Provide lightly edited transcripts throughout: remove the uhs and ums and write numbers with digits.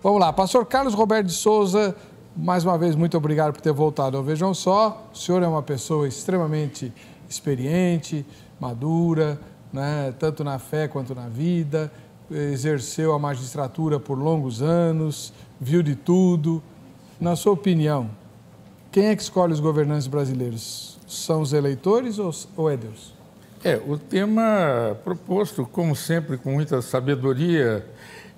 Vamos lá, pastor Carlos Roberto de Souza, mais uma vez, muito obrigado por ter voltado ao Vejam Só. O senhor é uma pessoa extremamente experiente, madura, né, tanto na fé quanto na vida, exerceu a magistratura por longos anos, viu de tudo. Na sua opinião, quem é que escolhe os governantes brasileiros? São os eleitores ou é Deus? O tema proposto, como sempre, com muita sabedoria,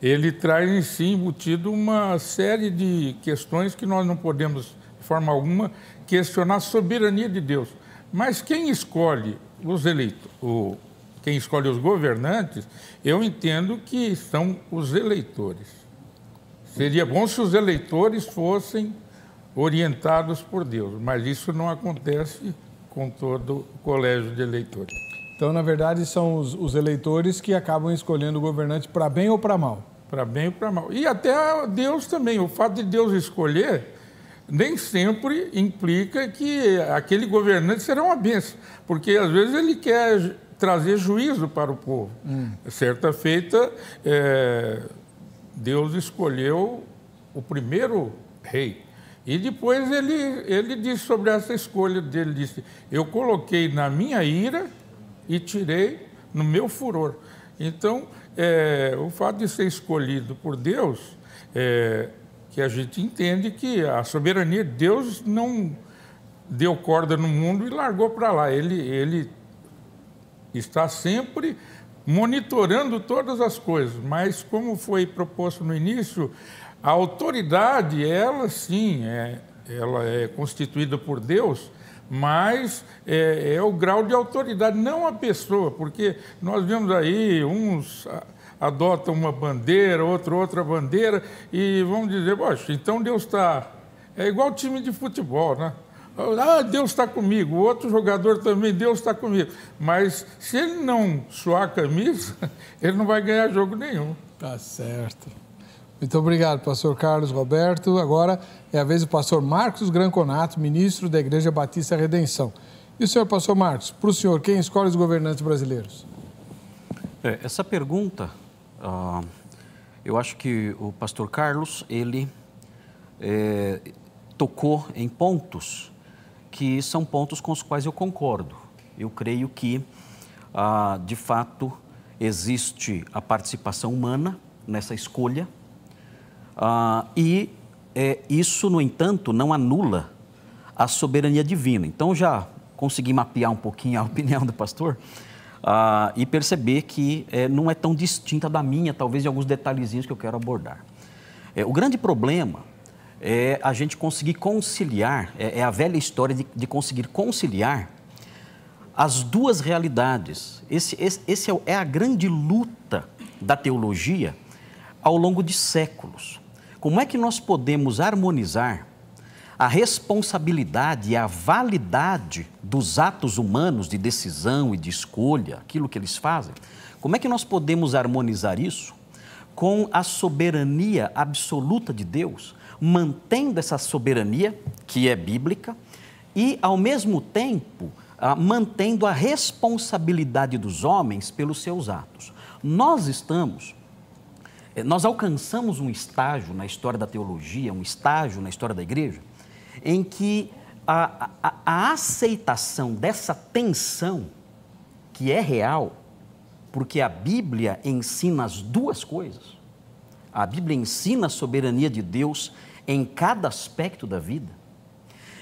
ele traz em si embutido uma série de questões que nós não podemos, de forma alguma, questionar a soberania de Deus. Mas quem escolhe os eleitores, quem escolhe os governantes, eu entendo que são os eleitores. Seria bom se os eleitores fossem orientados por Deus, mas isso não acontece com todo o colégio de eleitores. Então, na verdade, são os eleitores que acabam escolhendo o governante para bem ou para mal? Para bem ou para mal. E até Deus também. O fato de Deus escolher nem sempre implica que aquele governante será uma bênção, porque às vezes ele quer trazer juízo para o povo. Certa feita, Deus escolheu o primeiro rei. E depois ele disse sobre essa escolha dele, disse, eu coloquei na minha ira e tirei no meu furor. Então, o fato de ser escolhido por Deus, que a gente entende que a soberania de Deus não deu corda no mundo e largou para lá. Ele está sempre monitorando todas as coisas, mas como foi proposto no início, a autoridade, ela sim, ela é constituída por Deus, mas é o grau de autoridade, não a pessoa, porque nós vemos aí, uns adotam uma bandeira, outra bandeira, e vamos dizer, poxa, então Deus está... É igual time de futebol, né? Ah, Deus está comigo, o outro jogador também, Deus está comigo. Mas se ele não suar a camisa, ele não vai ganhar jogo nenhum. Tá certo. Muito obrigado, pastor Carlos Roberto. Agora é a vez do pastor Marcos Granconato, ministro da Igreja Batista Redenção. E o senhor, pastor Marcos, para o senhor, quem escolhe os governantes brasileiros? Essa pergunta, eu acho que o pastor Carlos, ele tocou em pontos que são pontos com os quais eu concordo. Eu creio que, de fato, existe a participação humana nessa escolha, isso, no entanto, não anula a soberania divina. Então, já consegui mapear um pouquinho a opinião do pastor e perceber que não é tão distinta da minha, talvez, em alguns detalhezinhos que eu quero abordar. O grande problema é a gente conseguir conciliar, a velha história de conseguir conciliar as duas realidades. Esse é a grande luta da teologia ao longo de séculos. Como é que nós podemos harmonizar a responsabilidade e a validade dos atos humanos de decisão e de escolha, aquilo que eles fazem? Como é que nós podemos harmonizar isso com a soberania absoluta de Deus, mantendo essa soberania, que é bíblica, e, ao mesmo tempo, mantendo a responsabilidade dos homens pelos seus atos? Nós alcançamos um estágio na história da teologia, um estágio na história da igreja, em que a aceitação dessa tensão, que é real, porque a Bíblia ensina as duas coisas. A Bíblia ensina a soberania de Deus em cada aspecto da vida.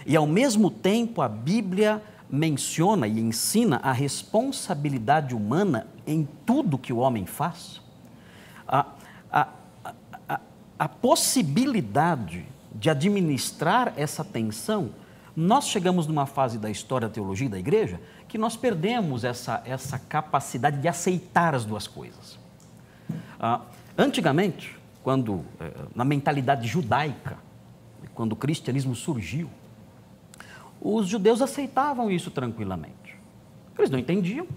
E, ao mesmo tempo, a Bíblia menciona e ensina a responsabilidade humana em tudo que o homem faz. A possibilidade de administrar essa tensão, nós chegamos numa fase da história da teologia e da igreja que nós perdemos essa capacidade de aceitar as duas coisas. Antigamente, na mentalidade judaica, quando o cristianismo surgiu, os judeus aceitavam isso tranquilamente. Eles não entendiam,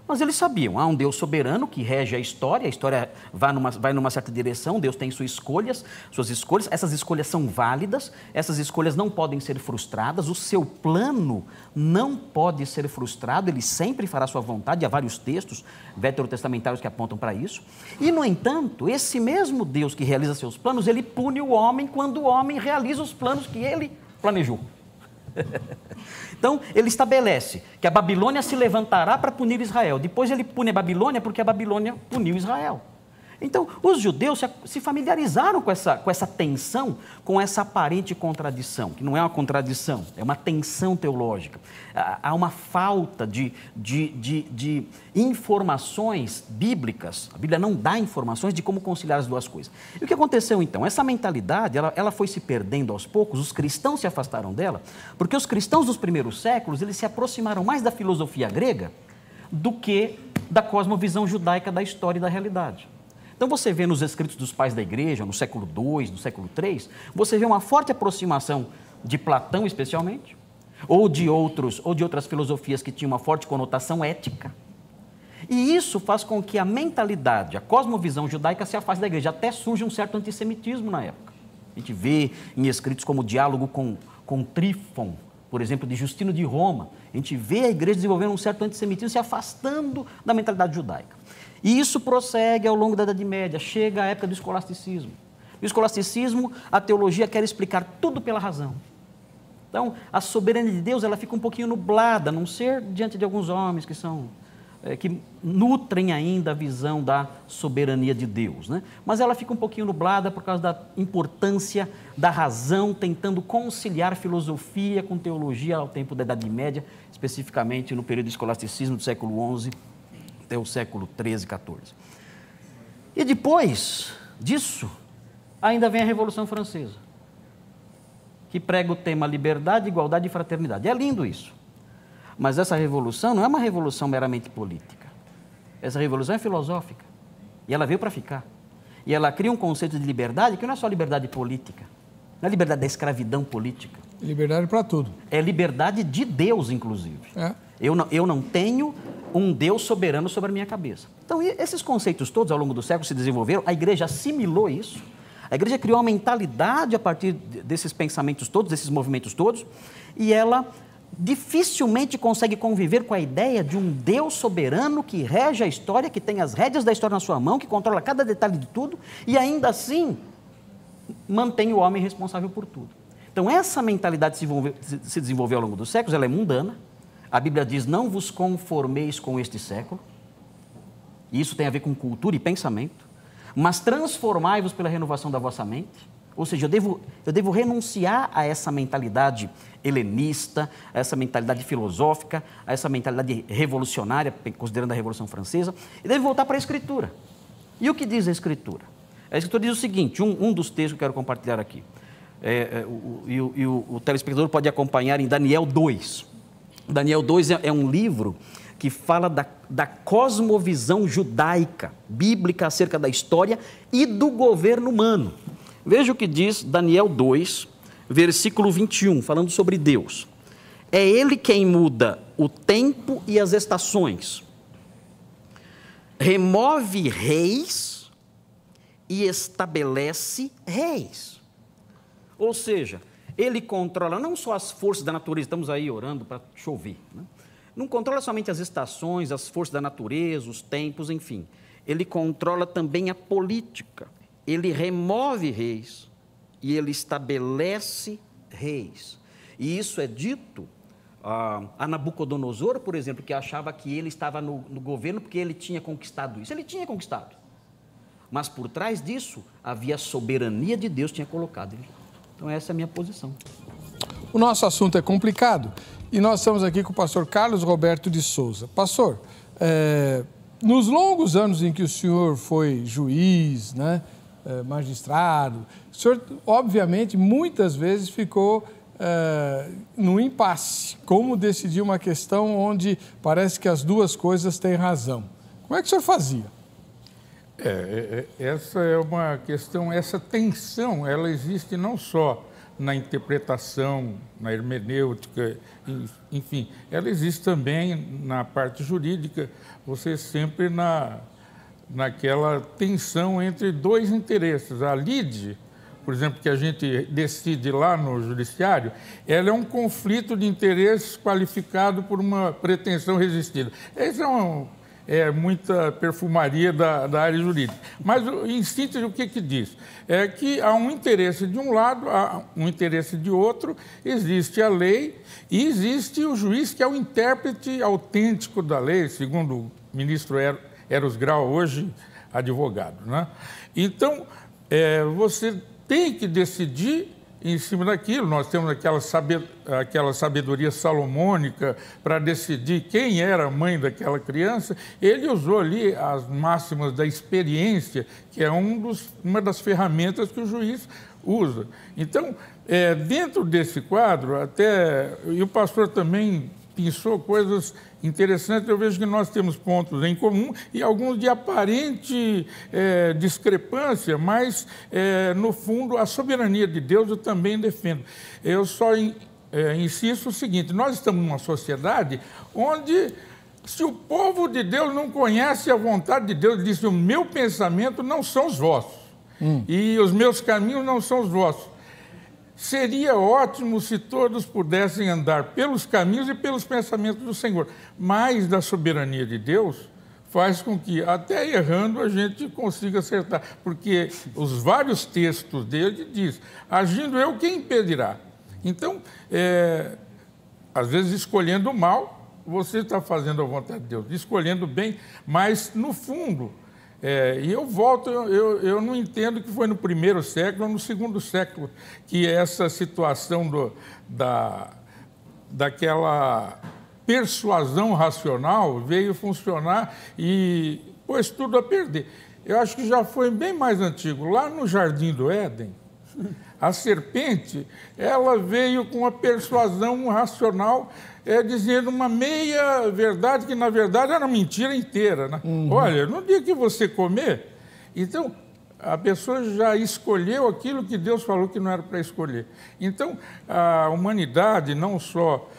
Mas eles sabiam, há um Deus soberano que rege a história vai numa certa direção, Deus tem suas escolhas, essas escolhas são válidas, essas escolhas não podem ser frustradas, o seu plano não pode ser frustrado, ele sempre fará sua vontade, há vários textos veterotestamentários que apontam para isso. E, no entanto, esse mesmo Deus que realiza seus planos, ele pune o homem quando o homem realiza os planos que ele planejou. Então, ele estabelece que a Babilônia se levantará para punir Israel. Depois ele pune a Babilônia porque a Babilônia puniu Israel. Então, os judeus se familiarizaram com essa tensão, com essa aparente contradição, que não é uma contradição, é uma tensão teológica. Há uma falta de informações bíblicas. A Bíblia não dá informações de como conciliar as duas coisas. E o que aconteceu então? Essa mentalidade, ela foi se perdendo aos poucos, os cristãos se afastaram dela, porque os cristãos dos primeiros séculos, eles se aproximaram mais da filosofia grega do que da cosmovisão judaica da história e da realidade. Então, você vê nos escritos dos pais da igreja, no século II, no século III, você vê uma forte aproximação de Platão, especialmente, ou de outras filosofias que tinham uma forte conotação ética. E isso faz com que a mentalidade, a cosmovisão judaica se afaste da igreja. Até surge um certo antissemitismo na época. A gente vê em escritos como o diálogo com Trífon, por exemplo, de Justino de Roma. A gente vê a igreja desenvolvendo um certo antissemitismo, se afastando da mentalidade judaica. E isso prossegue ao longo da Idade Média, chega à época do escolasticismo. No escolasticismo, a teologia quer explicar tudo pela razão. Então, a soberania de Deus, ela fica um pouquinho nublada, a não ser diante de alguns homens que nutrem ainda a visão da soberania de Deus, né? Mas ela fica um pouquinho nublada por causa da importância da razão, tentando conciliar filosofia com teologia ao tempo da Idade Média, especificamente no período do escolasticismo do século XI até o século XIII, XIV. E depois disso, ainda vem a Revolução Francesa, que prega o tema liberdade, igualdade e fraternidade. É lindo isso. Mas essa revolução não é uma revolução meramente política. Essa revolução é filosófica. E ela veio para ficar. E ela cria um conceito de liberdade que não é só liberdade política. Não é liberdade da escravidão política. Liberdade para tudo. É liberdade de Deus, inclusive. É. Eu não tenho um Deus soberano sobre a minha cabeça. Então, esses conceitos todos, ao longo do século, se desenvolveram. A igreja assimilou isso. A igreja criou uma mentalidade a partir desses pensamentos todos, desses movimentos todos, e ela dificilmente consegue conviver com a ideia de um Deus soberano que rege a história, que tem as rédeas da história na sua mão, que controla cada detalhe de tudo, e ainda assim mantém o homem responsável por tudo. Então, essa mentalidade se desenvolveu ao longo dos séculos, ela é mundana. A Bíblia diz, não vos conformeis com este século. E isso tem a ver com cultura e pensamento. Mas transformai-vos pela renovação da vossa mente. Ou seja, eu devo renunciar a essa mentalidade helenista, a essa mentalidade filosófica, a essa mentalidade revolucionária, considerando a Revolução Francesa, e devo voltar para a Escritura. E o que diz a Escritura? A Escritura diz o seguinte, um dos textos que eu quero compartilhar aqui, o telespectador pode acompanhar em Daniel 2. Daniel 2 é um livro que fala da cosmovisão judaica, bíblica, acerca da história e do governo humano. Veja o que diz Daniel 2, versículo 21, falando sobre Deus. É Ele quem muda o tempo e as estações, remove reis e estabelece reis. Ou seja, Ele controla não só as forças da natureza, estamos aí orando para chover, né? Não controla somente as estações, as forças da natureza, os tempos, enfim. Ele controla também a política. Ele remove reis e ele estabelece reis. E isso é dito a Nabucodonosor, por exemplo, que achava que ele estava no governo porque ele tinha conquistado isso. Ele tinha conquistado. Mas por trás disso havia a soberania de Deus que tinha colocado ele. Então essa é a minha posição. O nosso assunto é complicado e nós estamos aqui com o pastor Carlos Roberto de Souza. Pastor, nos longos anos em que o senhor foi juiz, né, magistrado, o senhor, obviamente, muitas vezes ficou no impasse. Como decidir uma questão onde parece que as duas coisas têm razão? Como é que o senhor fazia? Essa é uma questão, essa tensão, ela existe não só na interpretação, na hermenêutica, enfim, ela existe também na parte jurídica, você sempre naquela tensão entre dois interesses. A lide, por exemplo, que a gente decide lá no judiciário, ela é um conflito de interesses qualificado por uma pretensão resistida. Esse é muita perfumaria da área jurídica. Mas em síntese, o que diz? É que há um interesse de um lado, há um interesse de outro, existe a lei e existe o juiz, que é o intérprete autêntico da lei, segundo o ministro Eros Grau, hoje advogado, né? Então, você tem que decidir em cima daquilo. Nós temos aquela sabedoria salomônica para decidir quem era a mãe daquela criança. Ele usou ali as máximas da experiência, que é uma das ferramentas que o juiz usa. Então, dentro desse quadro, e o pastor também pensou coisas interessantes, eu vejo que nós temos pontos em comum e alguns de aparente discrepância, mas, no fundo, a soberania de Deus eu também defendo. Eu só insisto o seguinte: nós estamos numa sociedade onde, se o povo de Deus não conhece a vontade de Deus, diz: o meu pensamento não são os vossos, e os meus caminhos não são os vossos. Seria ótimo se todos pudessem andar pelos caminhos e pelos pensamentos do Senhor, mas da soberania de Deus faz com que, até errando, a gente consiga acertar, porque os vários textos dele diz: agindo eu, quem impedirá? Então, às vezes escolhendo o mal, você está fazendo a vontade de Deus, escolhendo o bem, mas no fundo... e eu volto, eu não entendo que foi no primeiro século ou no segundo século que essa situação daquela persuasão racional veio funcionar e pôs tudo a perder. Eu acho que já foi bem mais antigo. Lá no Jardim do Éden, a serpente, ela veio com a persuasão racional, dizendo uma meia verdade, que na verdade era mentira inteira, né? Olha, no dia que você comer, então a pessoa já escolheu aquilo que Deus falou que não era para escolher. Então, a humanidade, não só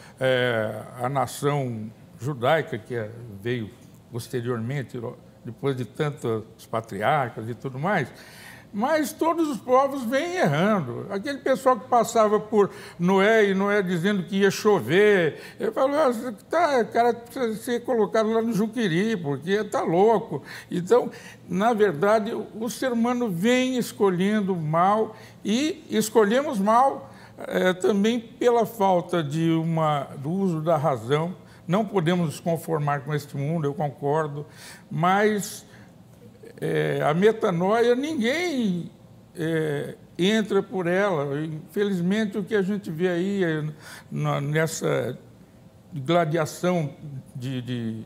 a nação judaica, que veio posteriormente, depois de tantos patriarcas e tudo mais, mas todos os povos vêm errando. Aquele pessoal que passava por Noé, e Noé dizendo que ia chover, ele falou: cara, precisa ser colocado lá no Juqueri, porque está louco. Então, na verdade, o ser humano vem escolhendo mal, e escolhemos mal também pela falta do uso da razão. Não podemos nos conformar com este mundo, eu concordo, mas... a metanoia, ninguém entra por ela. Infelizmente, o que a gente vê aí nessa gladiação de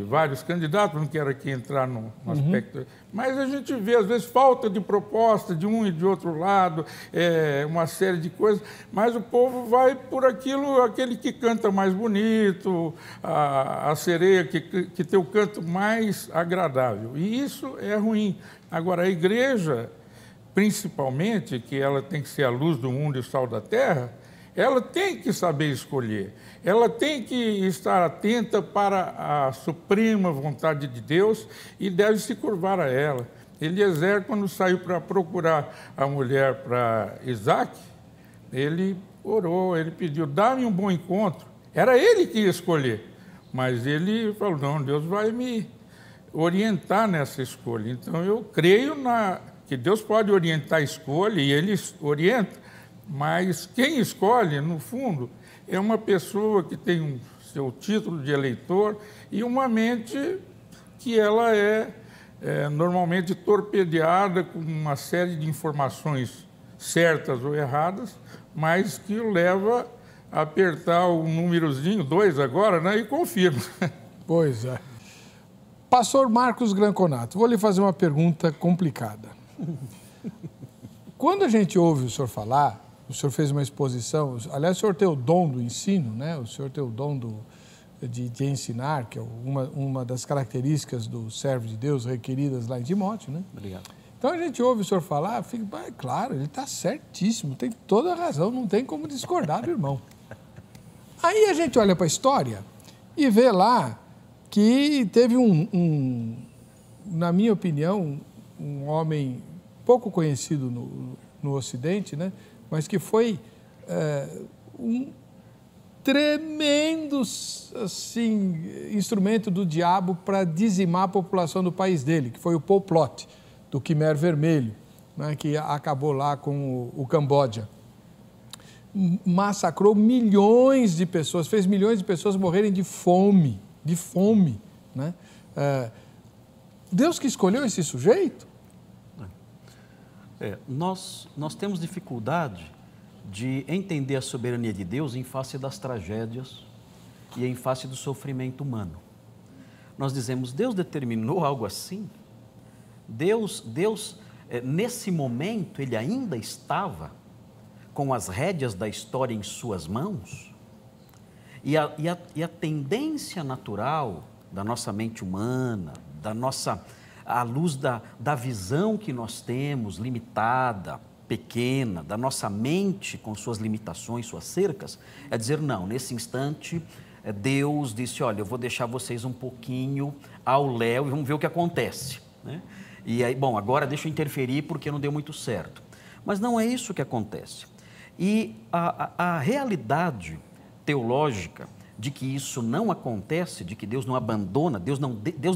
vários candidatos, não quero aqui entrar no aspecto, mas a gente vê, às vezes, falta de proposta de um e de outro lado, uma série de coisas, mas o povo vai por aquele que canta mais bonito, a sereia que tem o canto mais agradável, e isso é ruim. Agora, a igreja, principalmente, que ela tem que ser a luz do mundo e o sal da terra, ela tem que saber escolher, ela tem que estar atenta para a suprema vontade de Deus e deve se curvar a ela. Eliezer, quando saiu para procurar a mulher para Isaac, ele orou, ele pediu: dá-me um bom encontro. Era ele que ia escolher, mas ele falou: não, Deus vai me orientar nessa escolha. Então, eu creio que Deus pode orientar a escolha, e Ele orienta, mas quem escolhe, no fundo, é uma pessoa que tem o seu título de eleitor e uma mente que ela normalmente torpedeada com uma série de informações certas ou erradas, mas que o leva a apertar o númerozinho 2 agora, né, e confirma. Pois é. Pastor Marcos Granconato, vou lhe fazer uma pergunta complicada. Quando a gente ouve o senhor falar, o senhor fez uma exposição, aliás, o senhor tem o dom do ensino, né? O senhor tem o dom de ensinar, que é uma das características do servo de Deus requeridas lá em Timóteo, né? Obrigado. Então a gente ouve o senhor falar, fica, claro, ele está certíssimo, tem toda a razão, não tem como discordar do irmão. Aí a gente olha para a história e vê lá que teve na minha opinião, um homem pouco conhecido no Ocidente, né? Mas que foi um tremendo assim, instrumento do diabo para dizimar a população do país dele, que foi o Pol Pot, do Khmer Vermelho, né? Que acabou lá com o Camboja. Massacrou milhões de pessoas, fez milhões de pessoas morrerem de fome, né? Deus que escolheu esse sujeito? Nós temos dificuldade de entender a soberania de Deus em face das tragédias e em face do sofrimento humano. Nós dizemos, Deus determinou algo assim? Deus nesse momento, Ele ainda estava com as rédeas da história em suas mãos? E a tendência natural da nossa mente humana, à luz da visão que nós temos, limitada, pequena, da nossa mente com suas limitações, suas cercas, é dizer, não, nesse instante, Deus disse, olha, eu vou deixar vocês um pouquinho ao léu e vamos ver o que acontece, né? E aí, bom, agora deixa eu interferir porque não deu muito certo. Mas não é isso que acontece. E a realidade teológica de que isso não acontece, de que Deus não abandona, Deus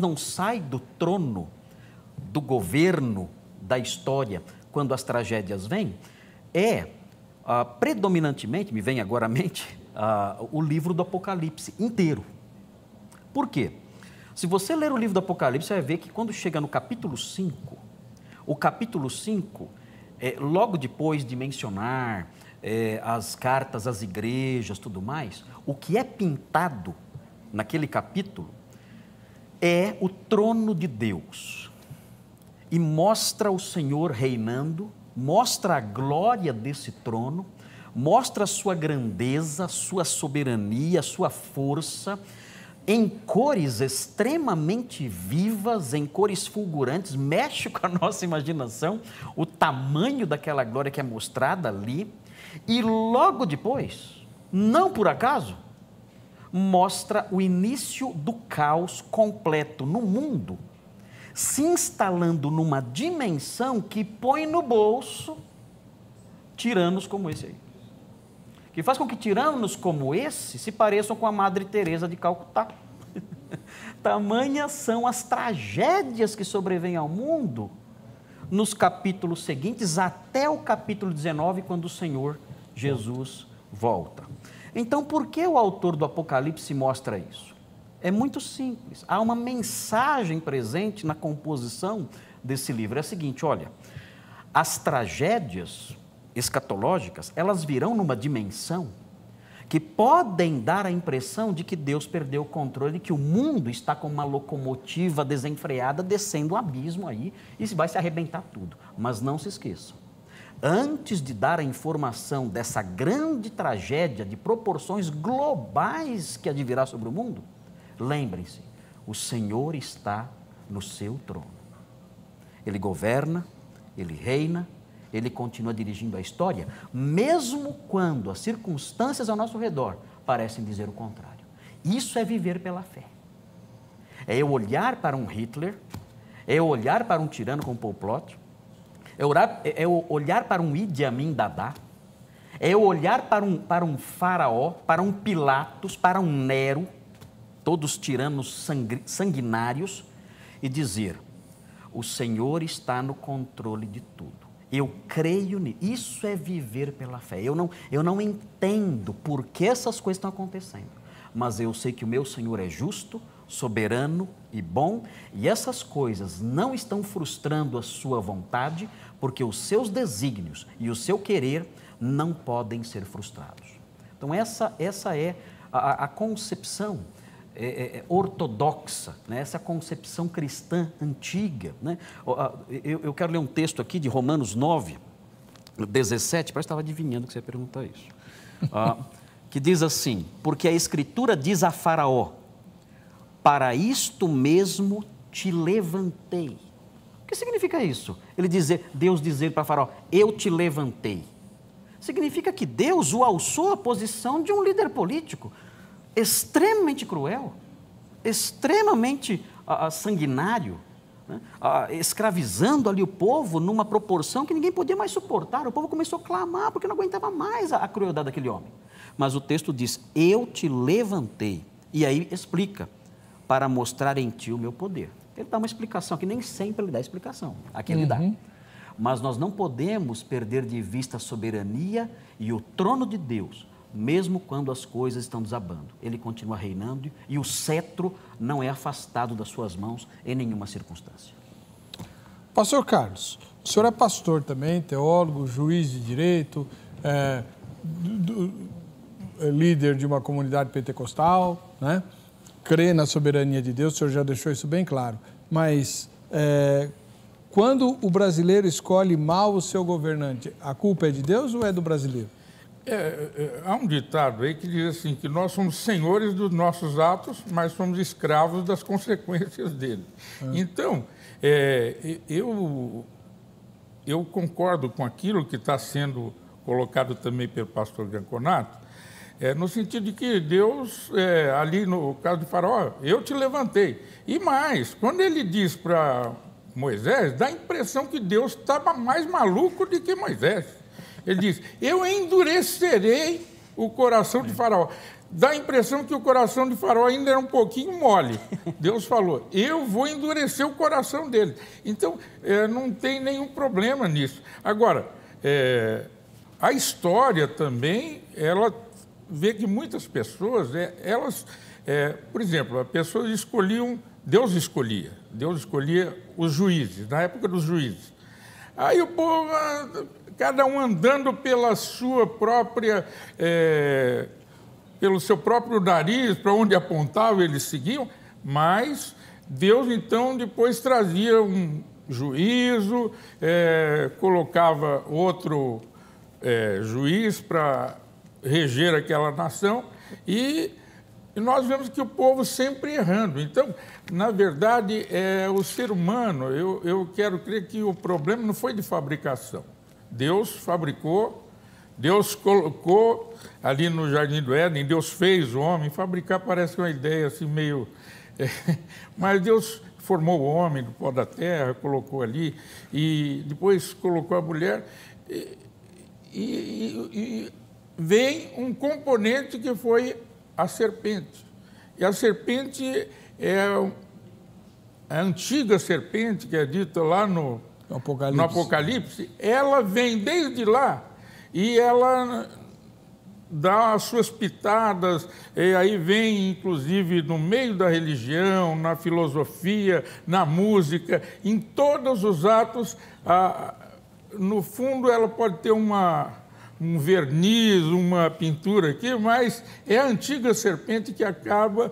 não sai do trono, do governo, da história, quando as tragédias vêm, predominantemente, me vem agora à mente, o livro do Apocalipse inteiro. Por quê? Se você ler o livro do Apocalipse, você vai ver que quando chega no capítulo 5, o capítulo 5, logo depois de mencionar as cartas às igrejas, tudo mais, o que é pintado naquele capítulo é o trono de Deus. E mostra o Senhor reinando, mostra a glória desse trono, mostra a sua grandeza, a sua soberania, a sua força, em cores extremamente vivas, em cores fulgurantes, mexe com a nossa imaginação, o tamanho daquela glória que é mostrada ali, e logo depois, não por acaso, mostra o início do caos completo no mundo, se instalando numa dimensão que põe no bolso tiranos como esse aí. Que faz com que tiranos como esse se pareçam com a Madre Teresa de Calcutá. Tamanhas são as tragédias que sobrevêm ao mundo nos capítulos seguintes, até o capítulo 19, quando o Senhor Jesus volta. Então, por que o autor do Apocalipse mostra isso? É muito simples. Há uma mensagem presente na composição desse livro. É a seguinte, olha, as tragédias escatológicas, elas virão numa dimensão que podem dar a impressão de que Deus perdeu o controle, que o mundo está como uma locomotiva desenfreada, descendo um abismo aí, e vai se arrebentar tudo. Mas não se esqueçam, antes de dar a informação dessa grande tragédia de proporções globais que advirá sobre o mundo, lembrem-se, o Senhor está no seu trono. Ele governa, Ele reina, Ele continua dirigindo a história, mesmo quando as circunstâncias ao nosso redor parecem dizer o contrário. Isso é viver pela fé. É eu olhar para um Hitler, é eu olhar para um tirano como Pol Pot, é eu olhar para um Idi Amin Dada, é eu olhar para um faraó, para um Pilatos, para um Nero, todos tiranos sanguinários, e dizer, o Senhor está no controle de tudo. Eu creio nisso. Isso é viver pela fé. Eu não entendo por que essas coisas estão acontecendo, mas eu sei que o meu Senhor é justo, soberano e bom, e essas coisas não estão frustrando a sua vontade, porque os seus desígnios e o seu querer não podem ser frustrados. Então essa é a concepção ortodoxa, né? Essa concepção cristã antiga, né? Eu quero ler um texto aqui de Romanos 9, 17, parece que estava adivinhando que você ia perguntar isso, que diz assim, porque a Escritura diz a Faraó, para isto mesmo te levantei. que significa isso? Deus dizer para Faraó, eu te levantei. Significa que Deus o alçou à posição de um líder político extremamente cruel, extremamente sanguinário, né? Escravizando ali o povo numa proporção que ninguém podia mais suportar. O povo começou a clamar porque não aguentava mais a crueldade daquele homem. Mas o texto diz, eu te levantei. E aí explica, para mostrar em ti o meu poder. Ele dá uma explicação, que nem sempre ele dá explicação. Aqui ele dá. Mas nós não podemos perder de vista a soberania e o trono de Deus, mesmo quando as coisas estão desabando. Ele continua reinando e o cetro não é afastado das suas mãos em nenhuma circunstância. Pastor Carlos, o senhor é pastor também, teólogo, juiz de direito, líder de uma comunidade pentecostal, né? Crê na soberania de Deus, o senhor já deixou isso bem claro. Mas quando o brasileiro escolhe mal o seu governante, a culpa é de Deus ou é do brasileiro? Há um ditado aí que diz assim, que nós somos senhores dos nossos atos, mas somos escravos das consequências dele. Então, eu concordo com aquilo que está sendo colocado também pelo pastor Ganconato, no sentido de que Deus, ali no caso de Faraó, eu te levantei. E mais, quando ele diz para Moisés, dá a impressão que Deus estava mais maluco do que Moisés. Ele diz, eu endurecerei o coração de Faraó. Dá a impressão que o coração de Faraó ainda era um pouquinho mole. Deus falou, eu vou endurecer o coração dele. Então, não tem nenhum problema nisso. Agora, a história também, ela vê que muitas pessoas, por exemplo, as pessoas escolhiam, Deus escolhia os juízes, na época dos juízes. Aí o povo, cada um andando pela sua própria, pelo seu próprio nariz, para onde apontava, eles seguiam, mas Deus, então, depois trazia um juízo, colocava outro juiz para reger aquela nação, e nós vemos que o povo sempre errando. Então, na verdade, o ser humano, eu quero crer que o problema não foi de fabricação. Deus fabricou, Deus colocou ali no Jardim do Éden, Deus fez o homem. Fabricar parece uma ideia assim meio... mas Deus formou o homem do pó da terra, colocou ali, e depois colocou a mulher, e vem um componente que foi a serpente. E a serpente é a antiga serpente, que é dita lá no Apocalipse, ela vem desde lá e ela dá as suas pitadas, e aí vem, inclusive, no meio da religião, na filosofia, na música, em todos os atos. No fundo, ela pode ter um verniz, uma pintura aqui, mas é a antiga serpente que acaba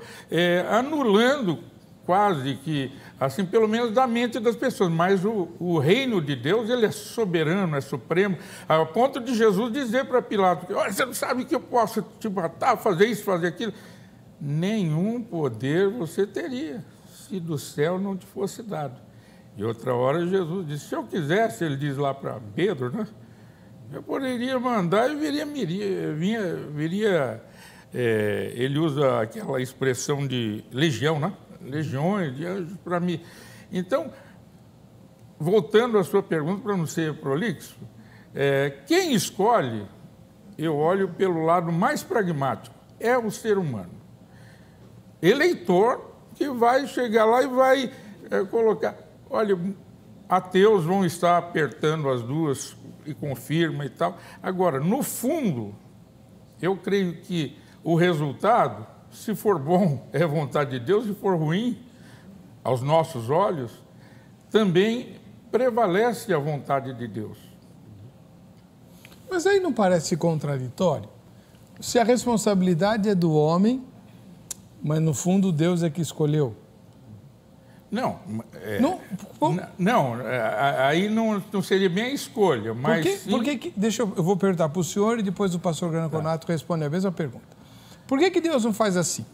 anulando quase que, assim, pelo menos da mente das pessoas. Mas o reino de Deus, ele é soberano, é supremo, ao ponto de Jesus dizer para Pilatos, olha, você não sabe que eu posso te matar, fazer isso, fazer aquilo? Nenhum poder você teria, se do céu não te fosse dado. E outra hora Jesus disse, se eu quisesse, ele diz lá para Pedro, né? Eu poderia mandar e viria ele usa aquela expressão de legião, né? Legiões de anjos para mim. Então, voltando à sua pergunta, para não ser prolixo, quem escolhe, eu olho pelo lado mais pragmático, é o ser humano. Eleitor que vai chegar lá e vai colocar... Olha, ateus vão estar apertando as duas e confirma e tal. Agora, no fundo, eu creio que o resultado, se for bom, é vontade de Deus, se for ruim, aos nossos olhos, também prevalece a vontade de Deus. Mas aí não parece contraditório? Se a responsabilidade é do homem, mas no fundo Deus é que escolheu. Não, aí não seria bem a escolha, mas eu vou perguntar para o senhor e depois o pastor Ganconato responde a mesma pergunta. Por que Deus não faz assim?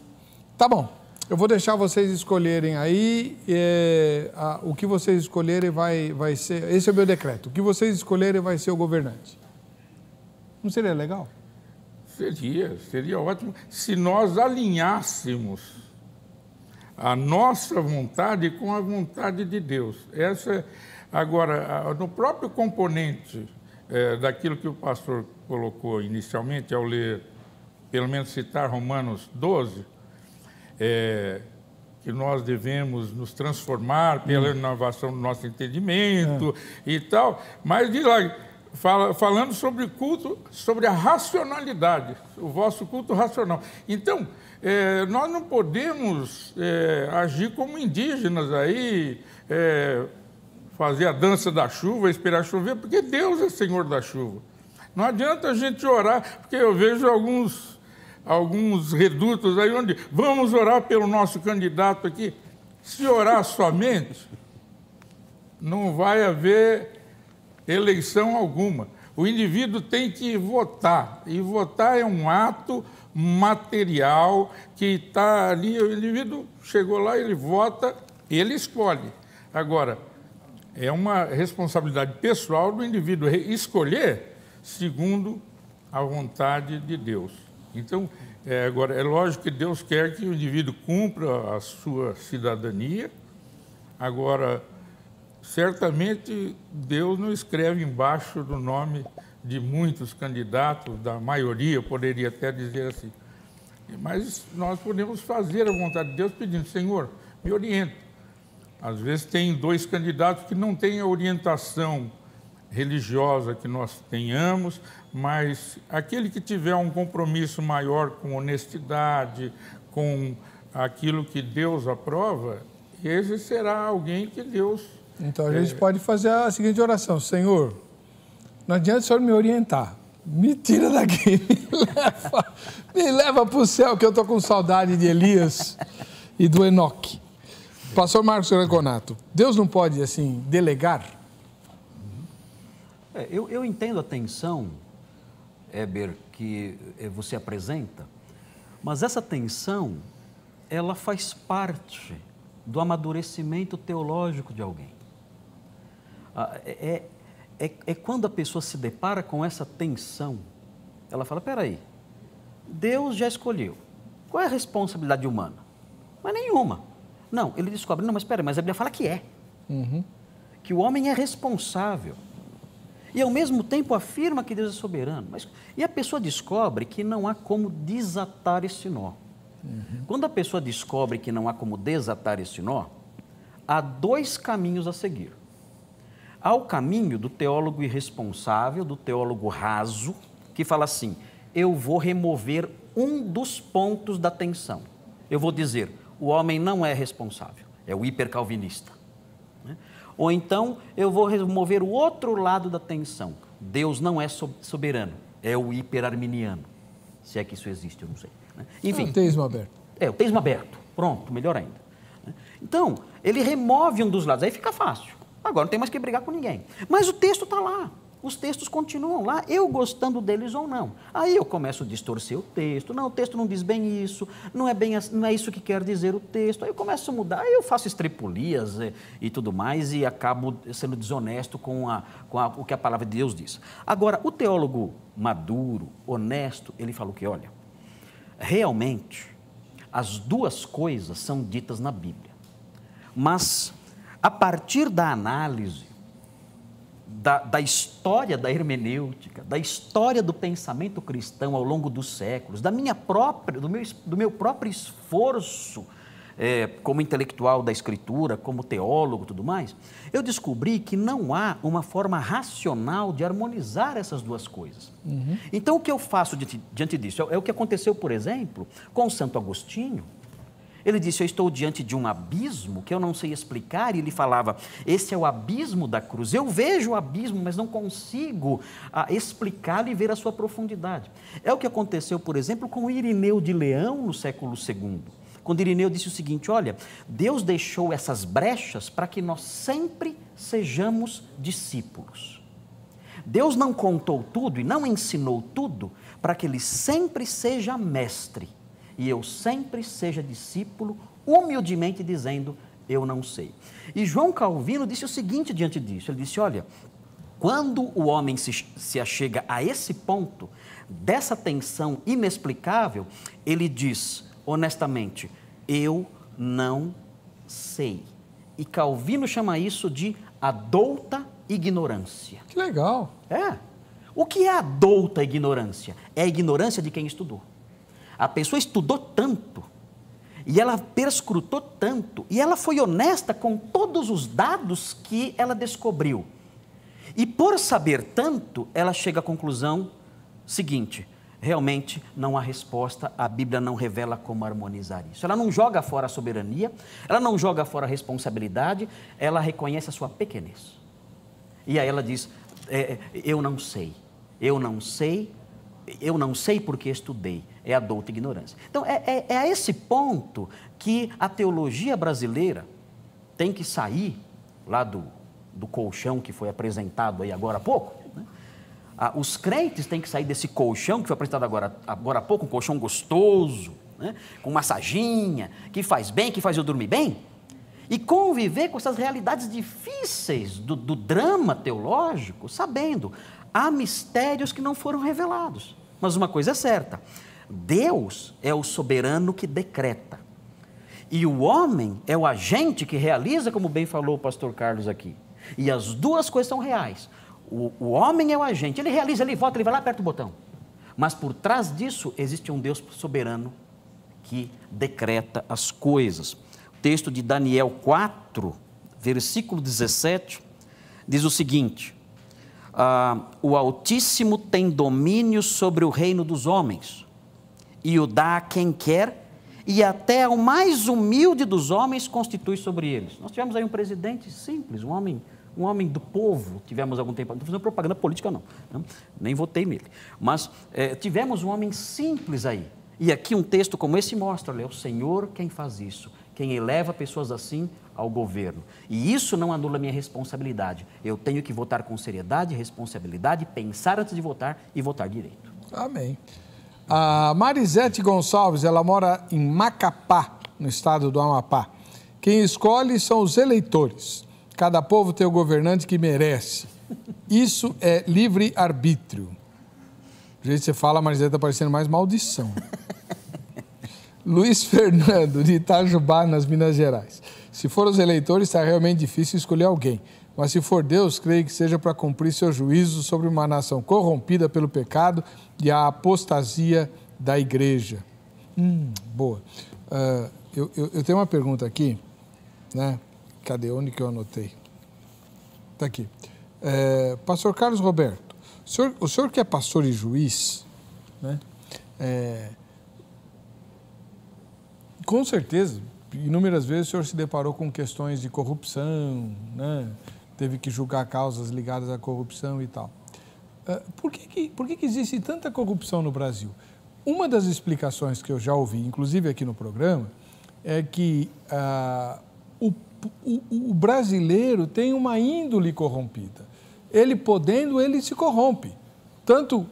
Tá bom, Eu vou deixar vocês escolherem aí, o que vocês escolherem vai ser, esse é o meu decreto, o que vocês escolherem vai ser o governante. Não seria legal? Seria ótimo se nós alinhássemos a nossa vontade com a vontade de Deus. Agora, no próprio componente daquilo que o pastor colocou inicialmente, ao ler, pelo menos citar Romanos 12, que nós devemos nos transformar pela inovação do nosso entendimento e tal, mas de lá, falando sobre culto, sobre a racionalidade, o vosso culto racional. Então, nós não podemos agir como indígenas aí, fazer a dança da chuva, esperar chover, porque Deus é Senhor da chuva. Não adianta a gente orar, porque eu vejo alguns redutos aí onde vamos orar pelo nosso candidato aqui. Se orar somente, não vai haver eleição alguma. O indivíduo tem que votar, e votar é um ato material que está ali, o indivíduo chegou lá, ele vota, ele escolhe. Agora, é uma responsabilidade pessoal do indivíduo escolher segundo a vontade de Deus. Então, agora, é lógico que Deus quer que o indivíduo cumpra a sua cidadania. Agora, certamente, Deus não escreve embaixo do nome de muitos candidatos, da maioria, eu poderia até dizer assim. Mas nós podemos fazer a vontade de Deus pedindo, Senhor, me orienta. Às vezes tem 2 candidatos que não têm a orientação religiosa que nós tenhamos, mas aquele que tiver um compromisso maior com honestidade, com aquilo que Deus aprova, esse será alguém que Deus... Então, a gente pode fazer a seguinte oração. Senhor, não adianta o Senhor me orientar. Me tira daqui, me leva para o céu, que eu estou com saudade de Elias e do Enoque. Pastor Marcos Ranconato, Deus não pode, assim, delegar? Eu entendo a tensão, Heber, que você apresenta, mas essa tensão, ela faz parte do amadurecimento teológico de alguém. É quando a pessoa se depara com essa tensão, ela fala, peraí, Deus já escolheu. Qual é a responsabilidade humana? Não é nenhuma. Não, ele descobre, não, mas espera, mas a Bíblia fala que é. Que o homem é responsável. E ao mesmo tempo afirma que Deus é soberano. E a pessoa descobre que não há como desatar esse nó. Quando a pessoa descobre que não há como desatar esse nó, há 2 caminhos a seguir. Há o caminho do teólogo irresponsável, do teólogo raso, que fala assim, eu vou remover um dos pontos da tensão. Eu vou dizer, o homem não é responsável, é o hipercalvinista. Ou então, eu vou remover o outro lado da tensão. Deus não é soberano, é o hiperarminiano. Se é que isso existe, eu não sei. Enfim. O teísmo aberto. O teísmo aberto. Pronto, melhor ainda. Então, ele remove um dos lados, aí fica fácil. Agora não tem mais que brigar com ninguém. Mas o texto está lá. Os textos continuam lá, eu gostando deles ou não. Aí eu começo a distorcer o texto. Não, o texto não diz bem isso, não é isso que quer dizer o texto. Aí eu começo a mudar, aí eu faço estrepulias e tudo mais e acabo sendo desonesto com o que a palavra de Deus diz. Agora, o teólogo maduro, honesto, ele fala o que? Olha, realmente, as 2 coisas são ditas na Bíblia. Mas, a partir da análise, da história da hermenêutica, da história do pensamento cristão ao longo dos séculos, do meu próprio esforço como intelectual da Escritura, como teólogo e tudo mais, eu descobri que não há uma forma racional de harmonizar essas 2 coisas. Então, o que eu faço diante disso? É o que aconteceu, por exemplo, com Santo Agostinho. Ele disse, eu estou diante de um abismo que eu não sei explicar, e ele falava, esse é o abismo da cruz. Eu vejo o abismo, mas não consigo explicá-lo e ver a sua profundidade. É o que aconteceu, por exemplo, com Irineu de Leão no século II. Quando Irineu disse o seguinte, olha, Deus deixou essas brechas para que nós sempre sejamos discípulos. Deus não contou tudo e não ensinou tudo para que ele sempre seja mestre. E eu sempre seja discípulo humildemente dizendo, eu não sei. E João Calvino disse o seguinte diante disso, ele disse, olha, quando o homem se achega a esse ponto, dessa tensão inexplicável, ele diz, honestamente, eu não sei. E Calvino chama isso de adouta ignorância. Que legal. É. O que é adouta ignorância? É a ignorância de quem estudou. A pessoa estudou tanto, e ela perscrutou tanto, e ela foi honesta com todos os dados que ela descobriu. E por saber tanto, ela chega à conclusão seguinte, realmente não há resposta, a Bíblia não revela como harmonizar isso. Ela não joga fora a soberania, ela não joga fora a responsabilidade, ela reconhece a sua pequenez. E aí ela diz, eu não sei porque estudei, é a douta ignorância. Então, é a esse ponto que a teologia brasileira tem que sair lá do colchão que foi apresentado aí agora há pouco, né? Os crentes têm que sair desse colchão que foi apresentado agora há pouco, um colchão gostoso, né? Com massaginha, que faz bem, que faz eu dormir bem, e conviver com essas realidades difíceis do drama teológico, sabendo, há mistérios que não foram revelados. Mas uma coisa é certa, Deus é o soberano que decreta, e o homem é o agente que realiza, como bem falou o pastor Carlos aqui. E as duas coisas são reais. O homem é o agente, ele realiza, ele vota, ele vai lá, aperta o botão. Mas por trás disso existe um Deus soberano que decreta as coisas. O texto de Daniel 4, versículo 17, diz o seguinte, o Altíssimo tem domínio sobre o reino dos homens, e o dá a quem quer, e até o mais humilde dos homens constitui sobre eles. Nós tivemos aí um presidente simples, um homem do povo, tivemos algum tempo, não estou fazendo propaganda política não, nem votei nele, mas tivemos um homem simples aí, e aqui um texto como esse mostra, é o Senhor quem faz isso, quem eleva pessoas assim ao governo, e isso não anula a minha responsabilidade, eu tenho que votar com seriedade, responsabilidade, pensar antes de votar e votar direito. Amém. A Marisete Gonçalves, ela mora em Macapá, no estado do Amapá. Quem escolhe são os eleitores. Cada povo tem o governante que merece. Isso é livre-arbítrio. Do jeito que você fala, a Marisete está parecendo mais maldição. Luiz Fernando, de Itajubá, nas Minas Gerais. Se for os eleitores, está realmente difícil escolher alguém. Mas se for Deus, creio que seja para cumprir seu juízo sobre uma nação corrompida pelo pecado e a apostasia da igreja. Boa. Eu tenho uma pergunta aqui, né? Cadê? Onde que eu anotei? Está aqui. Pastor Carlos Roberto, o senhor que é pastor e juiz, né? Com certeza, inúmeras vezes o senhor se deparou com questões de corrupção, né? Teve que julgar causas ligadas à corrupção e tal. Por que existe tanta corrupção no Brasil? Uma das explicações que eu já ouvi, inclusive aqui no programa, é que o brasileiro tem uma índole corrompida. Ele podendo, ele se corrompe. Tanto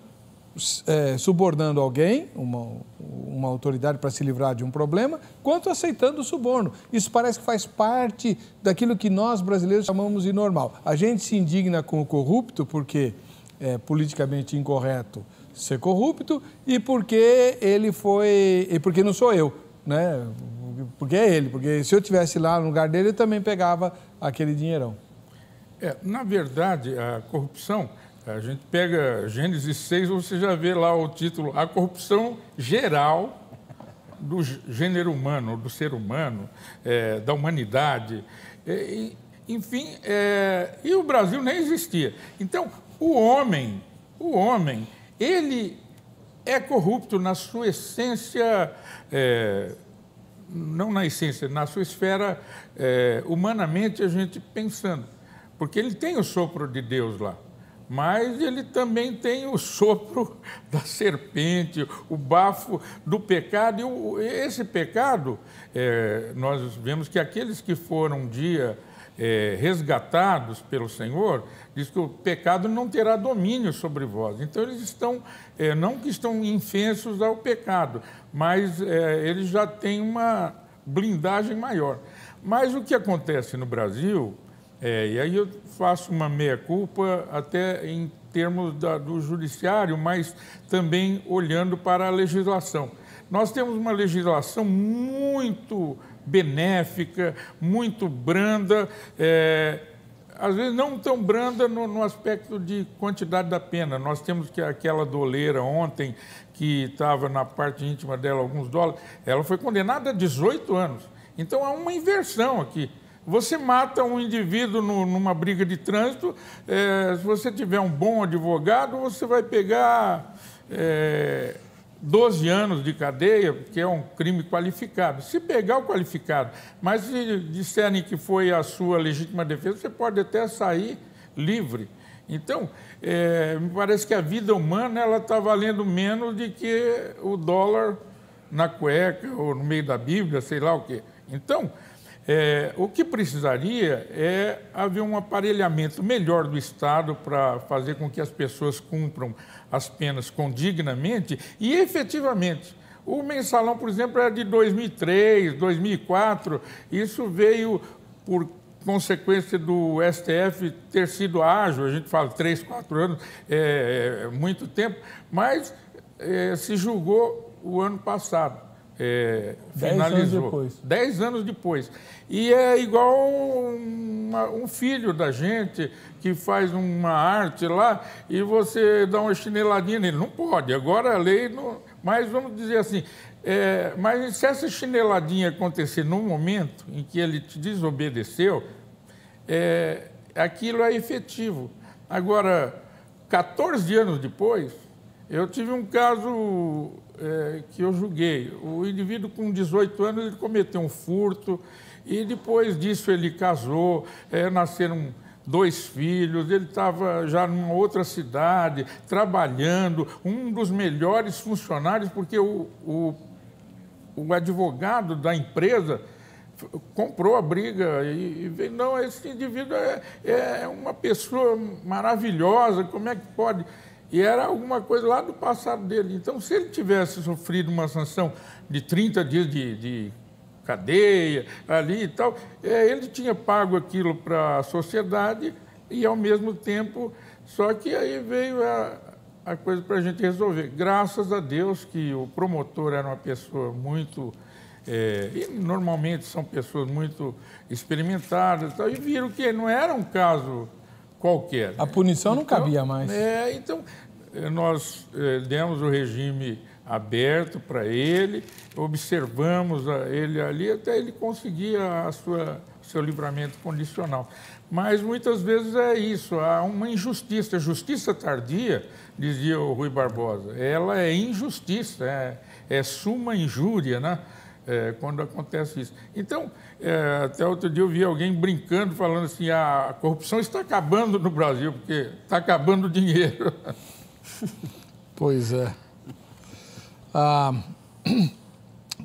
subornando alguém, uma autoridade para se livrar de um problema, quanto aceitando o suborno. Isso parece que faz parte daquilo que nós brasileiros chamamos de normal. A gente se indigna com o corrupto porque é politicamente incorreto ser corrupto e porque porque não sou eu, né? Porque é ele, porque se eu estivesse lá no lugar dele, eu também pegava aquele dinheirão. Na verdade, a corrupção, a gente pega Gênesis 6, você já vê lá o título, a corrupção geral do gênero humano, do ser humano, da humanidade, enfim, e o Brasil nem existia. Então, o homem, ele é corrupto na sua essência, não na essência, na sua esfera, humanamente a gente pensando, porque ele tem o sopro de Deus lá. Mas ele também tem o sopro da serpente, o bafo do pecado. E esse pecado, nós vemos que aqueles que foram um dia resgatados pelo Senhor, diz que o pecado não terá domínio sobre vós. Então, eles estão, não que estão infensos ao pecado, mas eles já têm blindagem maior. Mas o que acontece no Brasil, e aí eu faço uma meia-culpa até em termos do judiciário, mas também olhando para a legislação. Nós temos uma legislação muito benéfica, muito branda, às vezes não tão branda no aspecto de quantidade da pena. Nós temos aquela doleira ontem, que estava na parte íntima dela alguns dólares, ela foi condenada a 18 anos. Então há uma inversão aqui. Você mata um indivíduo numa briga de trânsito, se você tiver um bom advogado, você vai pegar 12 anos de cadeia, que é um crime qualificado. Se pegar o qualificado, mas se disserem que foi a sua legítima defesa, você pode até sair livre. Então, me parece que a vida humana está valendo menos do que o dólar na cueca ou no meio da Bíblia, sei lá o quê. Então, o que precisaria é haver um aparelhamento melhor do Estado para fazer com que as pessoas cumpram as penas condignamente e efetivamente. O mensalão, por exemplo, era de 2003, 2004, isso veio por consequência do STF ter sido ágil, a gente fala 3, 4 anos, muito tempo, mas se julgou o ano passado. 10 anos depois. 10 anos depois. E é igual um filho da gente que faz uma arte lá e você dá uma chineladinha nele. Não pode, agora a lei não... Mas vamos dizer assim, mas se essa chineladinha acontecer num momento em que ele te desobedeceu, aquilo é efetivo. Agora, 14 anos depois, eu tive um caso que eu julguei. O indivíduo com 18 anos ele cometeu um furto e depois disso ele casou, nasceram 2 filhos, ele estava já numa outra cidade, trabalhando, um dos melhores funcionários, porque o advogado da empresa comprou a briga e veio, não, esse indivíduo é uma pessoa maravilhosa, como é que pode... E era alguma coisa lá do passado dele. Então, se ele tivesse sofrido uma sanção de 30 dias de cadeia ali e tal, ele tinha pago aquilo para a sociedade e, ao mesmo tempo, só que aí veio a coisa para a gente resolver. Graças a Deus que o promotor era uma pessoa muito... e normalmente são pessoas muito experimentadas e tal, e viram que não era um caso... qualquer. A punição não cabia mais. Então, nós demos o regime aberto para ele, observamos ele ali até ele conseguir seu livramento condicional. Mas muitas vezes é isso, há uma injustiça. Justiça tardia, dizia o Rui Barbosa, ela é injustiça, é suma injúria, né? Quando acontece isso. Então, até outro dia eu vi alguém brincando, falando assim, a corrupção está acabando no Brasil, porque está acabando o dinheiro. Pois é.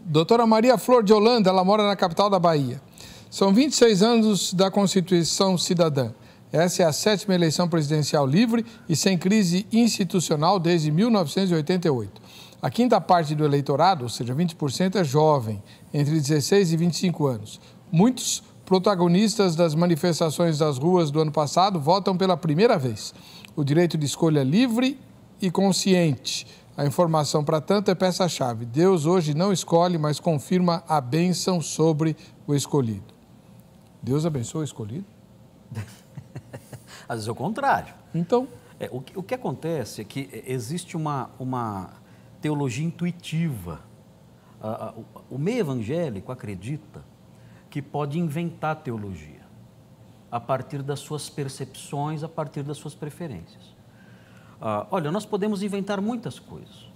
Doutora Maria Flor de Holanda, ela mora na capital da Bahia. São 26 anos da Constituição Cidadã. Essa é a 7ª eleição presidencial livre e sem crise institucional desde 1988. A quinta parte do eleitorado, ou seja, 20%, é jovem, entre 16 e 25 anos. Muitos protagonistas das manifestações das ruas do ano passado votam pela primeira vez. O direito de escolha livre e consciente. A informação, para tanto, é peça-chave. Deus hoje não escolhe, mas confirma a bênção sobre o escolhido. Deus abençoa o escolhido? Às vezes é o contrário. Então? O que acontece é que existe uma teologia intuitiva. O meio evangélico acredita que pode inventar teologia a partir das suas percepções, a partir das suas preferências. Olha, nós podemos inventar muitas coisas.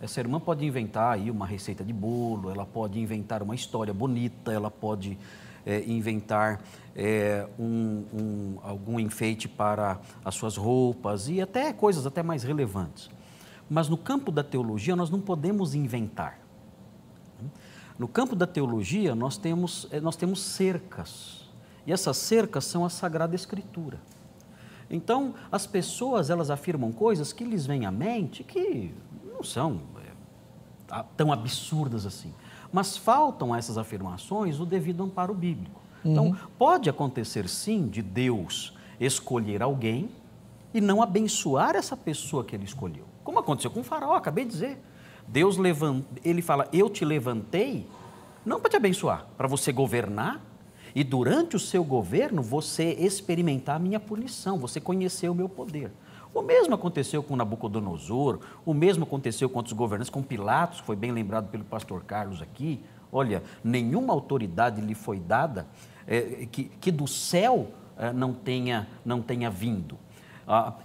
Essa irmã pode inventar aí uma receita de bolo, ela pode inventar uma história bonita, ela pode inventar algum enfeite para as suas roupas e até coisas até mais relevantes. Mas no campo da teologia nós não podemos inventar. No campo da teologia nós temos cercas, e essas cercas são a Sagrada Escritura. Então, as pessoas, elas afirmam coisas que lhes vêm à mente que não são tão absurdas assim. mas faltam a essas afirmações o devido amparo bíblico. Então, pode acontecer sim de Deus escolher alguém e não abençoar essa pessoa que ele escolheu. Como aconteceu com o faraó, acabei de dizer. Deus ele fala, eu te levantei, não para te abençoar, para você governar e durante o seu governo você experimentar a minha punição, você conhecer o meu poder. O mesmo aconteceu com Nabucodonosor, o mesmo aconteceu com outros governantes, com Pilatos, que foi bem lembrado pelo pastor Carlos aqui. Olha, nenhuma autoridade lhe foi dada que do céu não tenha vindo.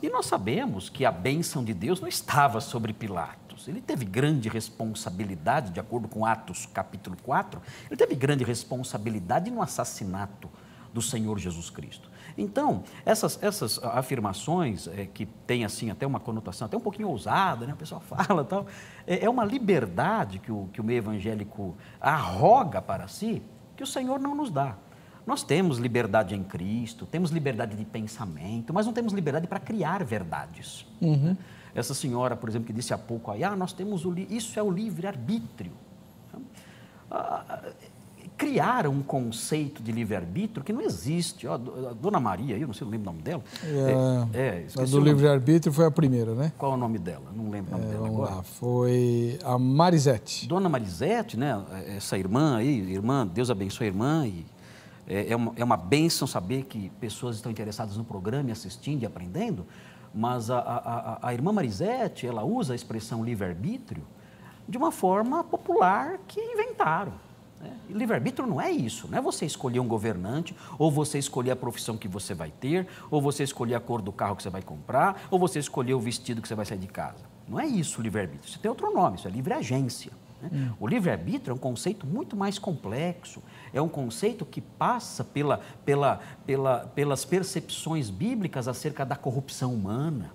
E nós sabemos que a bênção de Deus não estava sobre Pilatos. Ele teve grande responsabilidade, de acordo com Atos capítulo 4, ele teve grande responsabilidade no assassinato do Senhor Jesus Cristo. Então, essas afirmações que têm assim até uma conotação, até um pouquinho ousada, né? O pessoal fala tal, é uma liberdade que o meio evangélico arroga para si, que o Senhor não nos dá. Nós temos liberdade em Cristo, temos liberdade de pensamento, mas não temos liberdade para criar verdades. Essa senhora, por exemplo, que disse há pouco aí, nós temos isso é o livre-arbítrio. Criaram um conceito de livre-arbítrio que não existe. A Dona Maria, eu não sei, não lembro o nome dela. A do livre-arbítrio foi a primeira, né? Qual é o nome dela? Não lembro o nome dela agora. Lá, foi a Marisete. Dona Marisete, né? Essa irmã aí, Deus abençoe a irmã. E é uma bênção saber que pessoas estão interessadas no programa e assistindo e aprendendo, mas a irmã Marisete, ela usa a expressão livre-arbítrio de uma forma popular que inventaram. E livre-arbítrio não é isso, não é você escolher um governante, ou você escolher a profissão que você vai ter, ou você escolher a cor do carro que você vai comprar, ou você escolher o vestido que você vai sair de casa. Não é isso o livre-arbítrio, isso tem outro nome, isso é livre-agência. O livre-arbítrio é um conceito muito mais complexo, é um conceito que passa pelas percepções bíblicas acerca da corrupção humana.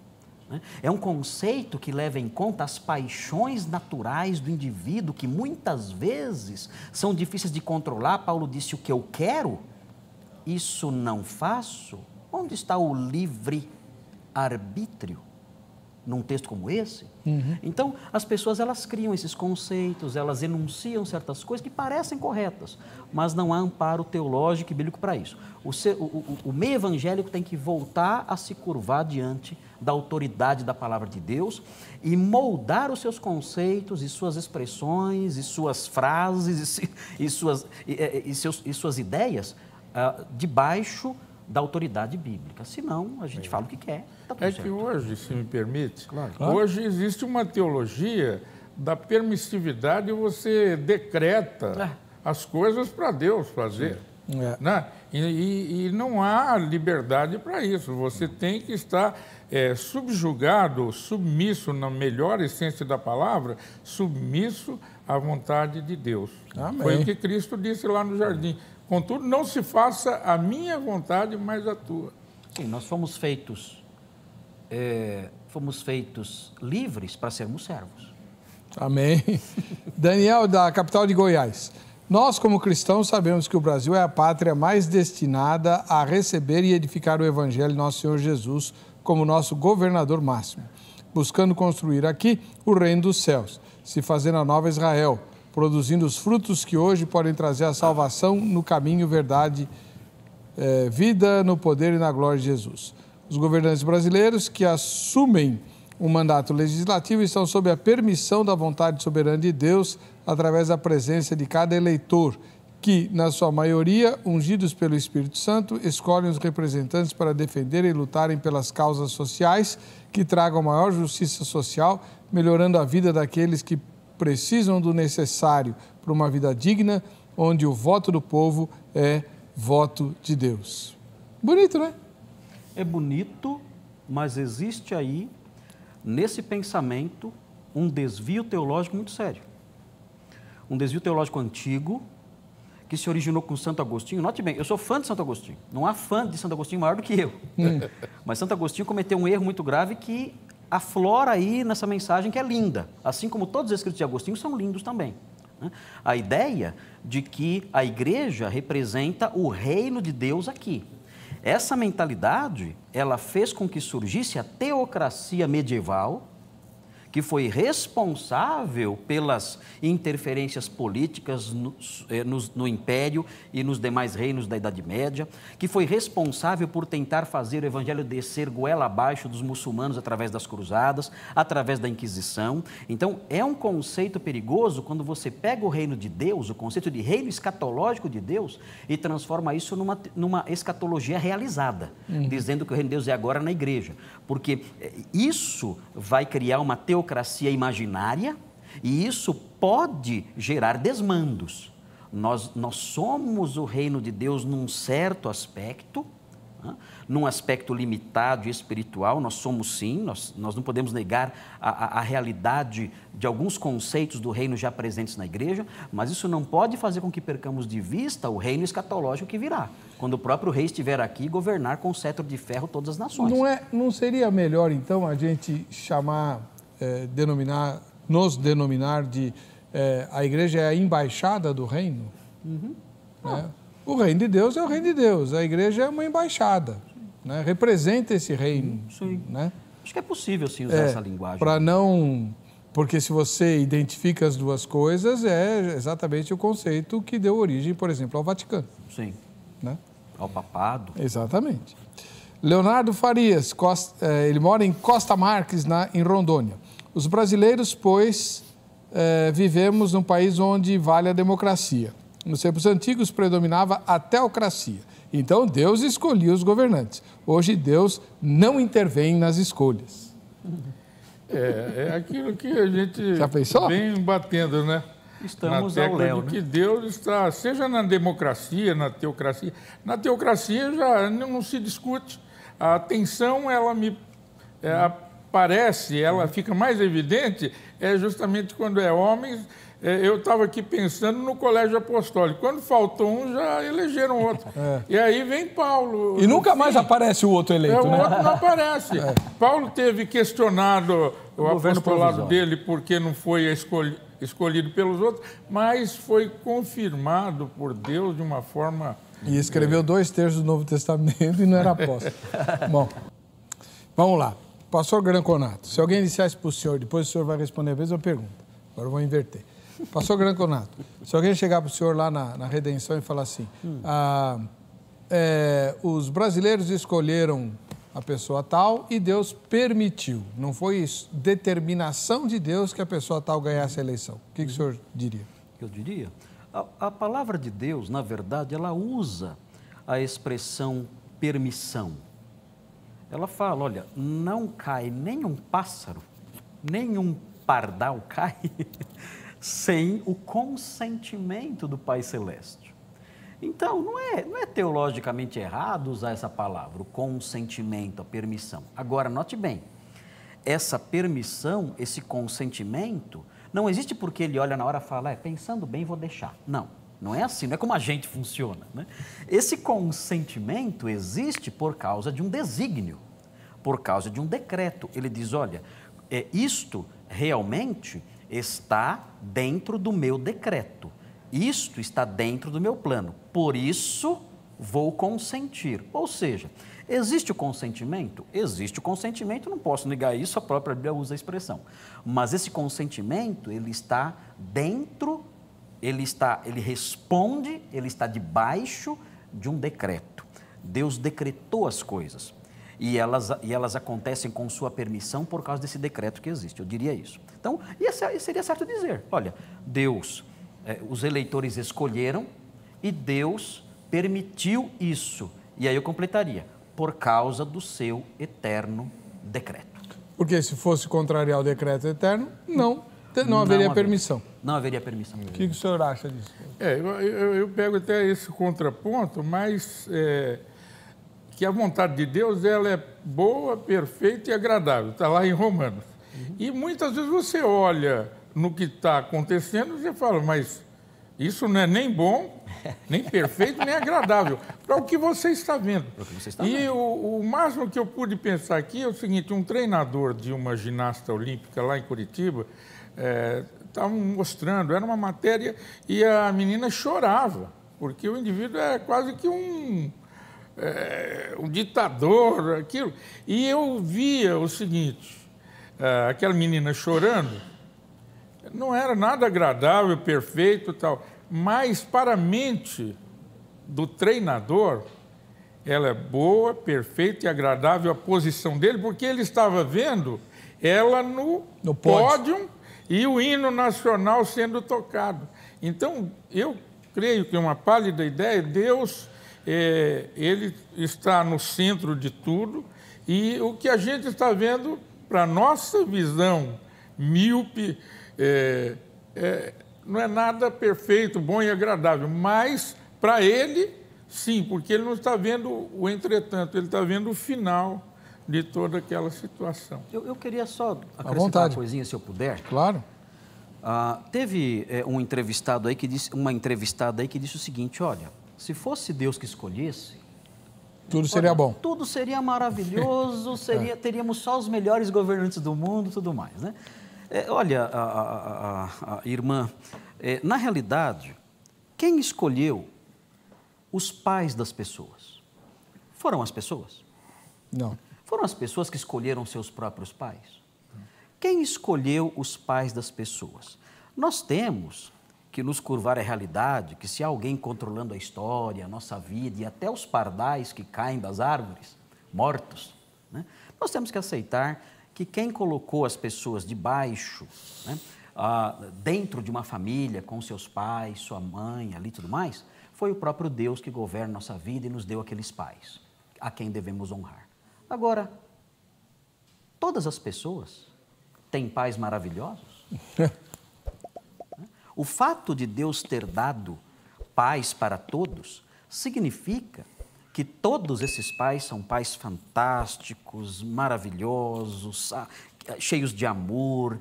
É um conceito que leva em conta as paixões naturais do indivíduo, que muitas vezes são difíceis de controlar. Paulo disse, o que eu quero, isso não faço. Onde está o livre-arbítrio? Num texto como esse? Então, as pessoas, elas criam esses conceitos, elas enunciam certas coisas que parecem corretas, mas não há amparo teológico e bíblico para isso. O meio evangélico tem que voltar a se curvar diante da autoridade da palavra de Deus e moldar os seus conceitos e suas expressões e suas frases e suas ideias debaixo da autoridade bíblica. Senão, a gente fala o que quer. Tá tudo certo. Que hoje, se me permite, claro. Hoje existe uma teologia da permissividade e você decreta as coisas para Deus fazer. Né? E não há liberdade para isso. Você tem que estar subjugado, submisso, na melhor essência da palavra, submisso à vontade de Deus. Amém. Foi o que Cristo disse lá no jardim. Contudo, não se faça a minha vontade, mas a tua. Sim, nós fomos feitos livres para sermos servos. Amém. Daniel, da capital de Goiás. Nós, como cristãos, sabemos que o Brasil é a pátria mais destinada a receber e edificar o Evangelho de nosso Senhor Jesus como nosso governador máximo, buscando construir aqui o reino dos céus, se fazendo a nova Israel, produzindo os frutos que hoje podem trazer a salvação no caminho, verdade, vida no poder e na glória de Jesus. Os governantes brasileiros que assumem o mandato legislativo estão sob a permissão da vontade soberana de Deus através da presença de cada eleitor, que, na sua maioria, ungidos pelo Espírito Santo, escolhem os representantes para defenderem e lutarem pelas causas sociais que tragam maior justiça social, melhorando a vida daqueles que precisam do necessário para uma vida digna, onde o voto do povo é voto de Deus. Bonito, né? É bonito, mas existe aí, nesse pensamento, um desvio teológico muito sério. Um desvio teológico antigo, que se originou com Santo Agostinho. Note bem, eu sou fã de Santo Agostinho. Não há fã de Santo Agostinho maior do que eu. Mas Santo Agostinho cometeu um erro muito grave que aflora aí nessa mensagem que é linda. Assim como todos os escritos de Agostinho são lindos também. A ideia de que a igreja representa o reino de Deus aqui. Essa mentalidade, ela fez com que surgisse a teocracia medieval, que foi responsável pelas interferências políticas no Império e nos demais reinos da Idade Média, que foi responsável por tentar fazer o Evangelho descer goela abaixo dos muçulmanos através das cruzadas, através da Inquisição. Então, é um conceito perigoso quando você pega o reino de Deus, o conceito de reino escatológico de Deus, e transforma isso numa escatologia realizada, dizendo que o reino de Deus é agora na igreja. Porque isso vai criar uma teocracia imaginária e isso pode gerar desmandos. Nós somos o reino de Deus num certo aspecto, num aspecto limitado e espiritual, nós somos sim, nós não podemos negar a realidade de alguns conceitos do reino já presentes na igreja, mas isso não pode fazer com que percamos de vista o reino escatológico que virá, quando o próprio rei estiver aqui e governar com cetro de ferro todas as nações. Não seria melhor, então, a gente nos denominar de a igreja é a embaixada do reino? Né? O reino de Deus é o reino de Deus, a igreja é uma embaixada, né? Representa esse reino. Sim. Né? Acho que é possível, sim, usar essa linguagem. Para não... Porque se você identifica as duas coisas, é exatamente o conceito que deu origem, por exemplo, ao Vaticano. Sim. Né? Ao papado. Exatamente. Leonardo Farias, ele mora em Costa Marques, em Rondônia. Os brasileiros, pois, vivemos num país onde vale a democracia. Nos tempos antigos predominava a teocracia. Então, Deus escolhia os governantes. Hoje, Deus não intervém nas escolhas. É aquilo que a gente já pensou? Vem batendo, né? Estamos na ao léu, de que Deus está, seja na democracia, na teocracia. Na teocracia já não se discute. A tensão, ela aparece, ela fica mais evidente, justamente quando é homens. Eu estava aqui pensando no colégio apostólico. Quando faltou um, já elegeram outro. E aí vem Paulo. E nunca mais aparece o outro eleito, né? O outro não aparece. Paulo teve questionado o apostolado dele porque não foi escolhido pelos outros, mas foi confirmado por Deus de uma forma... E escreveu 2/3 do Novo Testamento e não era apóstolo. Bom, vamos lá. Pastor Granconato, se alguém dissesse para o senhor, depois o senhor vai responder a mesma pergunta. Agora eu vou inverter. Pastor Granconato, se alguém chegar para o senhor lá na Redenção e falar assim, os brasileiros escolheram a pessoa tal e Deus permitiu. Não foi isso, determinação de Deus que a pessoa tal ganhasse a eleição. O que o senhor diria? Eu diria? A palavra de Deus, na verdade, ela usa a expressão permissão. Ela fala, olha, não cai nem um pássaro, nem um pardal cai sem o consentimento do Pai Celeste. Então, não é teologicamente errado usar essa palavra, o consentimento, a permissão. Agora, note bem, essa permissão, esse consentimento, não existe porque ele olha na hora e fala, pensando bem, vou deixar. Não é assim, não é como a gente funciona, né? Esse consentimento existe por causa de um desígnio, por causa de um decreto. Ele diz, olha, isto realmente está dentro do meu decreto. Isto está dentro do meu plano. Por isso, vou consentir. Ou seja, existe o consentimento? Existe o consentimento, não posso negar isso, a própria Bíblia usa a expressão. Mas esse consentimento, ele está dentro, ele responde, ele está debaixo de um decreto. Deus decretou as coisas. E elas acontecem com sua permissão por causa desse decreto que existe, eu diria isso. Então, seria certo dizer, olha, Deus, os eleitores escolheram e Deus permitiu isso. E aí eu completaria, por causa do seu eterno decreto. Porque se fosse contrariar o decreto eterno, não haveria permissão. Não haveria permissão. O que o senhor acha disso? Eu pego até esse contraponto, mas... que a vontade de Deus ela é boa, perfeita e agradável. Está lá em Romanos. E muitas vezes você olha no que está acontecendo e você fala, mas isso não é nem bom, nem perfeito, nem agradável, para o que você está vendo. E o máximo que eu pude pensar aqui é o seguinte, um treinador de uma ginasta olímpica lá em Curitiba estava mostrando, era uma matéria, e a menina chorava, porque o indivíduo é quase que um ditador, aquilo. E eu via o seguinte, aquela menina chorando, não era nada agradável, perfeito e tal, mas para a mente do treinador, ela é boa, perfeita e agradável a posição dele, porque ele estava vendo ela no pódio e o hino nacional sendo tocado. Então, eu creio que uma pálida ideia, Deus, ele está no centro de tudo, e o que a gente está vendo, para a nossa visão míope, não é nada perfeito, bom e agradável, mas para ele, sim, porque ele não está vendo o entretanto, ele está vendo o final de toda aquela situação. Eu queria só acrescentar uma coisinha, se eu puder. Claro. Teve um entrevistado aí que disse, uma entrevistada aí que disse o seguinte: olha, se fosse Deus que escolhesse, tudo seria bom. Tudo seria maravilhoso, teríamos só os melhores governantes do mundo, tudo mais, né? Olha, a irmã, na realidade, quem escolheu os pais das pessoas? Foram as pessoas? Não. Foram as pessoas que escolheram seus próprios pais? Quem escolheu os pais das pessoas? Nós temos que nos curvar à realidade que se há alguém controlando a história, a nossa vida e até os pardais que caem das árvores, mortos, né? Nós temos que aceitar que quem colocou as pessoas debaixo, né, dentro de uma família, com seus pais, sua mãe, ali e tudo mais, foi o próprio Deus que governa nossa vida e nos deu aqueles pais, a quem devemos honrar. Agora, todas as pessoas têm pais maravilhosos? O fato de Deus ter dado pais para todos significa que todos esses pais são pais fantásticos, maravilhosos, cheios de amor,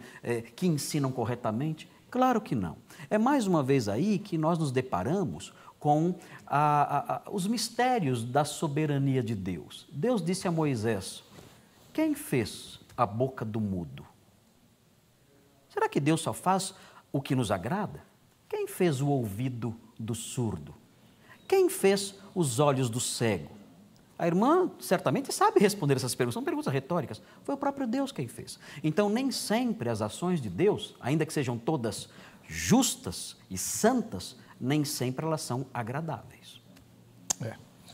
que ensinam corretamente? Claro que não. É mais uma vez aí que nós nos deparamos com os mistérios da soberania de Deus. Deus disse a Moisés: quem fez a boca do mudo? Será que Deus só faz o que nos agrada? Quem fez o ouvido do surdo? Quem fez os olhos do cego? A irmã certamente sabe responder essas perguntas, são perguntas retóricas. Foi o próprio Deus quem fez. Então, nem sempre as ações de Deus, ainda que sejam todas justas e santas, nem sempre elas são agradáveis.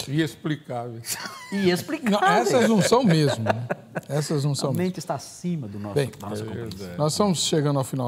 E explicáveis. E explicáveis. Não, essas não são mesmo, né? Essas não são mesmo. A mente está acima do nosso, da nossa compreensão. Nós estamos chegando ao final.